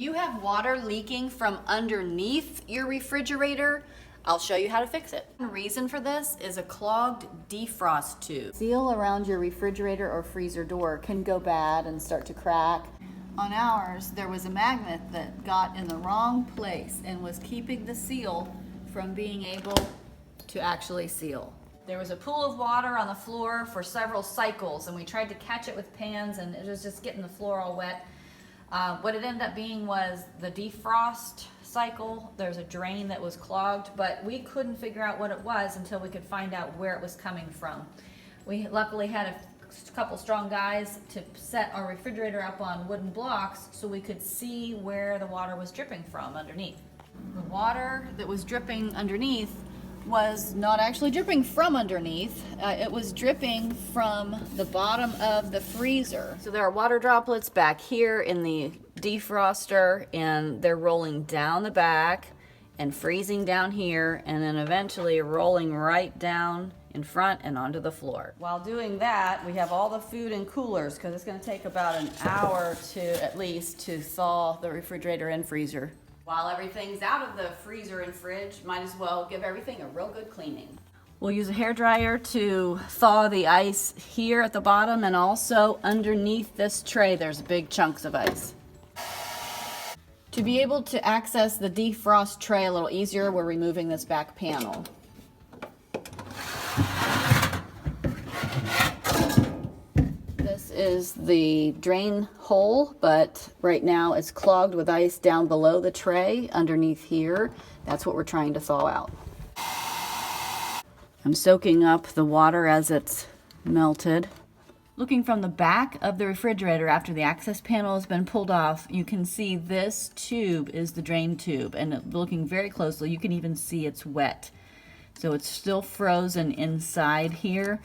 you have water leaking from underneath your refrigerator, I'll show you how to fix it. The reason for this is a clogged defrost tube. Seal around your refrigerator or freezer door can go bad and start to crack. On ours, there was a magnet that got in the wrong place and was keeping the seal from being able to actually seal. There was a pool of water on the floor for several cycles, and we tried to catch it with pans, and it was just getting the floor all wet. What it ended up being was the defrost cycle. There's a drain that was clogged, but we couldn't figure out what it was until we could find out where it was coming from. We luckily had a couple strong guys to set our refrigerator up on wooden blocks so we could see where the water was dripping from underneath. The water that was dripping underneath was not actually dripping from underneath. It was dripping from the bottom of the freezer. So there are water droplets back here in the defroster, and they're rolling down the back and freezing down here, and then eventually rolling right down in front and onto the floor. While doing that, we have all the food in coolers because it's going to take about an hour to at least to thaw the refrigerator and freezer. While everything's out of the freezer and fridge, might as well give everything a real good cleaning. We'll use a hairdryer to thaw the ice here at the bottom, and also underneath this tray there's big chunks of ice. To be able to access the defrost tray a little easier, we're removing this back panel. This is the drain hole, but right now it's clogged with ice down below the tray underneath here. That's what we're trying to thaw out. I'm soaking up the water as it's melted. Looking from the back of the refrigerator after the access panel has been pulled off, you can see this tube is the drain tube, and looking very closely you can even see it's wet. So it's still frozen inside here.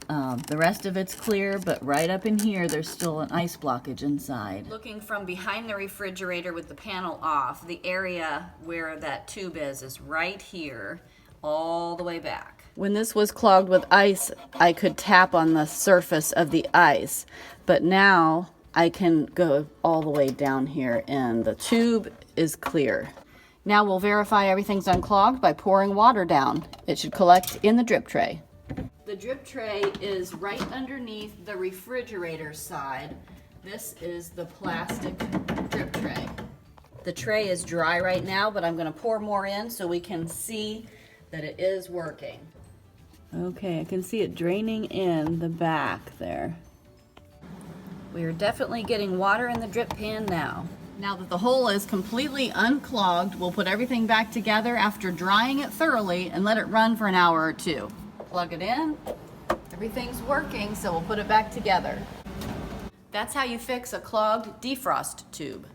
The rest of it's clear, but right up in here there's still an ice blockage inside. Looking from behind the refrigerator with the panel off, the area where that tube is right here, all the way back. When this was clogged with ice, I could tap on the surface of the ice, but now I can go all the way down here and the tube is clear. Now we'll verify everything's unclogged by pouring water down. It should collect in the drip tray. The drip tray is right underneath the refrigerator side. This is the plastic drip tray. The tray is dry right now, but I'm going to pour more in so we can see that it is working. Okay, I can see it draining in the back there. We are definitely getting water in the drip pan now. Now that the hole is completely unclogged, we'll put everything back together after drying it thoroughly and let it run for an hour or two. Plug it in, everything's working, so we'll put it back together. That's how you fix a clogged defrost tube.